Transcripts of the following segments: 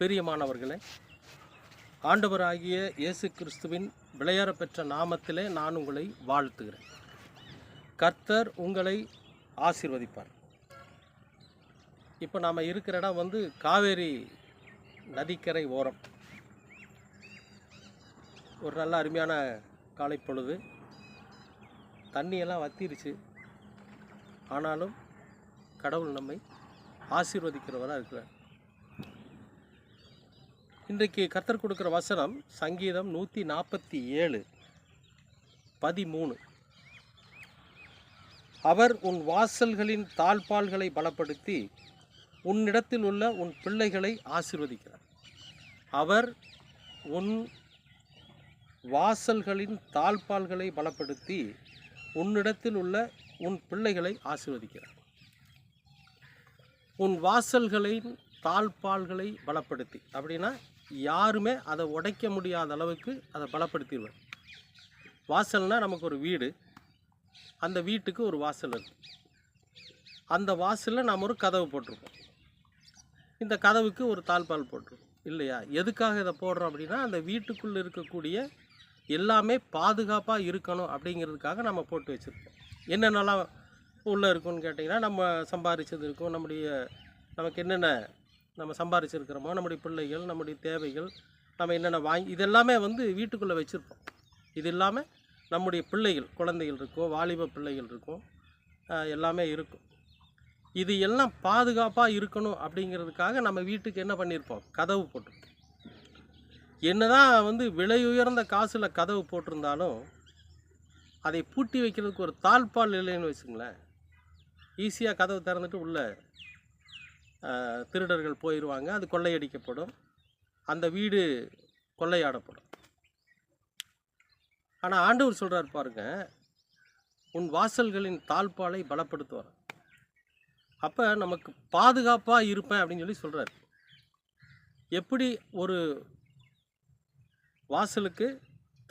பிரியமானவர்களே, ஆண்டவராகிய இயேசு கிறிஸ்துவின் விலையேறப்பெற்ற நாமத்திலே நான் உங்களை வாழ்த்துகிறேன். கர்த்தர் உங்களை ஆசீர்வதிப்பார். இப்போ நாம் இருக்கிற இடம் காவேரி நதிக்கரை ஓரம். ஒரு நல்ல அருமையான காலை பொழுது. தண்ணியெல்லாம் வத்திருச்சு. ஆனாலும் கடவுள் நம்மை ஆசீர்வதிக்கிறவராக இருக்கிறார். இன்றைக்கு கர்த்தர் கொடுக்குற வசனம் சங்கீதம் 147:13. அவர் உன் வாசல்களின் தாழ்பால்களை பலப்படுத்தி உன்னிடத்தில் உள்ள உன் பிள்ளைகளை ஆசீர்வதிக்கிறார். அவர் உன் வாசல்களின் தாழ்பால்களை பலப்படுத்தி உன்னிடத்தில் உள்ள உன் பிள்ளைகளை ஆசீர்வதிக்கிறார். உன் வாசல்களின் தாழ்பால்களை பலப்படுத்தி அப்படின்னா யாருமே அதை உடைக்க முடியாத அளவுக்கு அதை பலப்படுத்திடுவார். வாசல்னால் நமக்கு ஒரு வீடு, அந்த வீட்டுக்கு ஒரு வாசல் இருக்குது. அந்த வாசலில் நாம் ஒரு கதவு போட்டிருப்போம். இந்த கதவுக்கு ஒரு தாழ்பால் போட்டிருப்போம் இல்லையா? எதுக்காக இதை போடுறோம் அப்படின்னா அந்த வீட்டுக்குள்ளே இருக்கக்கூடிய எல்லாமே பாதுகாப்பாக இருக்கணும் அப்படிங்கிறதுக்காக நம்ம போட்டு வச்சுருப்போம். என்னென்னலாம் உள்ளே இருக்குன்னு கேட்டிங்கன்னா, நம்ம சம்பாதிச்சது இருக்கும், நமக்கு என்னென்ன நம்ம சம்பாதிச்சிருக்கிறோமோ, நம்முடைய பிள்ளைகள், நம்முடைய தேவைகள், நம்ம என்னென்ன இதெல்லாமே வீட்டுக்குள்ளே வச்சுருப்போம். இது இல்லாமல் நம்முடைய பிள்ளைகள், குழந்தைகள் இருக்கும், வாலிப பிள்ளைகள் இருக்கும், எல்லாமே இருக்கும். இது எல்லாம் பாதுகாப்பாக இருக்கணும் அப்படிங்கிறதுக்காக நம்ம வீட்டுக்கு என்ன பண்ணியிருப்போம்? கதவு போட்டிருப்போம். என்னதான் விலை உயர்ந்த காசில் கதவு போட்டிருந்தாலும் அதை பூட்டி வைக்கிறதுக்கு ஒரு தாழ்பால் இல்லைன்னு வச்சுங்களேன், ஈஸியாக கதவு திறந்துட்டு உள்ள திருடர்கள் போயிடுவாங்க. அது கொள்ளையடிக்கப்படும், அந்த வீடு கொள்ளையாடப்படும். ஆனால் ஆண்டவர் சொல்கிறார் பாருங்க, உன் வாசல்களின் தாழ்பாலை பலப்படுத்துவார். அப்போ நமக்கு பாதுகாப்பாக இருப்பேன் அப்படின்னு சொல்லி சொல்கிறார். எப்படி ஒரு வாசலுக்கு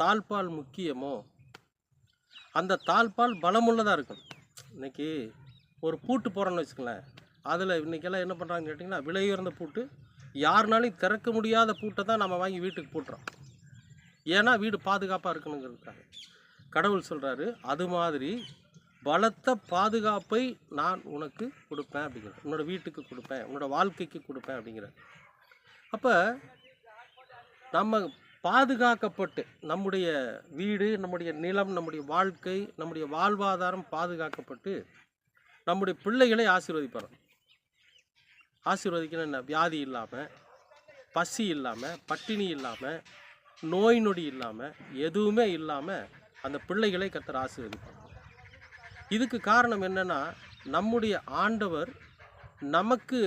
தாழ்பால் முக்கியமோ அந்த தாழ்பால் பலமுள்ளதாக இருக்கணும். இன்றைக்கி ஒரு பூட்டு போகிறோன்னு வச்சுக்கங்களேன், அதில் இன்றைக்கெல்லாம் என்ன பண்ணுறாங்கன்னு கேட்டிங்கன்னா, விலை உயர்ந்த பூட்டு, யாருனாலையும் திறக்க முடியாத பூட்டை தான் நம்ம வாங்கி வீட்டுக்கு போட்டுறோம். ஏன்னா வீடு பாதுகாப்பாக இருக்கணுங்கிறதுக்காக. கடவுள் சொல்கிறாரு, அது மாதிரி பலத்த பாதுகாப்பை நான் உனக்கு கொடுப்பேன் அப்படிங்கிறார். உன்னோட வீட்டுக்கு கொடுப்பேன், உன்னோட வாழ்க்கைக்கு கொடுப்பேன் அப்படிங்கிறார். அப்போ நம்ம பாதுகாக்கப்பட்டு, நம்முடைய வீடு, நம்முடைய நிலம், நம்முடைய வாழ்க்கை, நம்முடைய வாழ்வாதாரம் பாதுகாக்கப்பட்டு நம்முடைய பிள்ளைகளை ஆசீர்வதிப்பார். ஆசீர்வதிக்கணும் என்ன? வியாதி இல்லாமல், பசி இல்லாமல், பட்டினி இல்லாமல், நோய் நொடி இல்லாமல், எதுவுமே இல்லாமல் அந்த பிள்ளைகளை கர்த்தர் ஆசீர்வதிப்பார். இதுக்கு காரணம் என்னென்னா, நம்முடைய ஆண்டவர் நமக்கு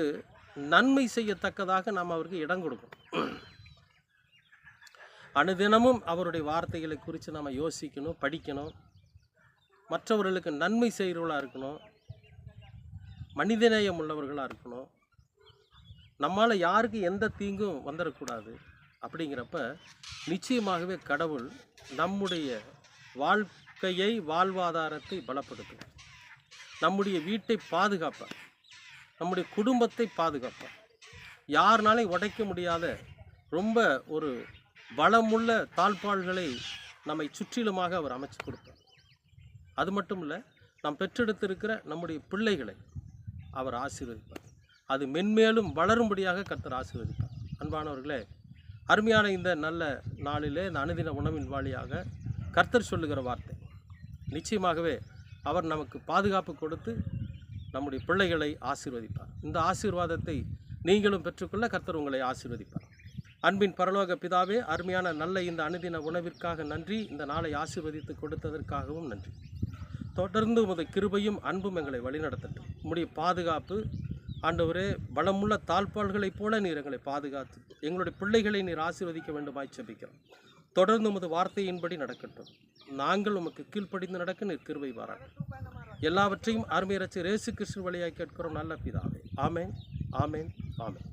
நன்மை செய்யத்தக்கதாக நாம் அவருக்கு இடம் கொடுக்கணும். அனுதினமும் அவருடைய வார்த்தைகளை குறித்து நாம் யோசிக்கணும், படிக்கணும், மற்றவர்களுக்கு நன்மை செய்கிறவர்களாக இருக்கணும், மனிதநேயம் உள்ளவர்களாக இருக்கணும். நம்மால் யாருக்கு எந்த தீங்கும் வந்துடக்கூடாது. அப்படிங்கிறப்ப நிச்சயமாகவே கடவுள் நம்முடைய வாழ்க்கையை, வாழ்வாதாரத்தை பலப்படுத்தும், நம்முடைய வீட்டை பாதுகாப்பார், நம்முடைய குடும்பத்தை பாதுகாப்பார். யாருனாலையும் உடைக்க முடியாத ரொம்ப ஒரு பலமுள்ள தாழ்பால்களை நம்மை சுற்றிலுமாக அவர் அமைச்சு கொடுப்பார். அது மட்டும் இல்லை, நாம் பெற்றெடுத்திருக்கிற நம்முடைய பிள்ளைகளை அவர் ஆசீர்வதிப்பார். அது மென்மேலும் வளரும்படியாக கர்த்தர் ஆசீர்வதிப்பார். அன்பானவர்களே, அருமையான இந்த நல்ல நாளிலே, இந்த அனுதின உணவின் வழியாக கர்த்தர் சொல்லுகிற வார்த்தை, நிச்சயமாகவே அவர் நமக்கு பாதுகாப்பு கொடுத்து நம்முடைய பிள்ளைகளை ஆசீர்வதிப்பார். இந்த ஆசீர்வாதத்தை நீங்களும் பெற்றுக்கொள்ள கர்த்தர் உங்களை ஆசீர்வதிப்பார். அன்பின் பரலோக பிதாவே, அருமையான நல்ல இந்த அனுதின உணவிற்காக நன்றி. இந்த நாளை ஆசீர்வதித்து கொடுத்ததற்காகவும் நன்றி. தொடர்ந்து உமது கிருபையும் அன்பும் எங்களை வழிநடத்தட்டும். உம்முடைய பாதுகாப்பு ஆண்டவரே, பலமுள்ள தாழ்பால்களைப் போல நீர் எங்களை பாதுகாத்து எங்களுடைய பிள்ளைகளை நீர் ஆசீர்வதிக்க வேண்டுமாய் ஜெபிக்கிறோம். தொடர்ந்து உமது வார்த்தையின்படி நடக்கட்டும். நாங்கள் உமக்கு கீழ்ப்படிந்து நடக்க நீர் கிருபை பாராட்டும். எல்லாவற்றையும் அருமை இரட்சகர் இயேசு கிறிஸ்து வழியாய் கேட்கிறோம் நல்ல பிதாவே. ஆமென், ஆமென், ஆமென்.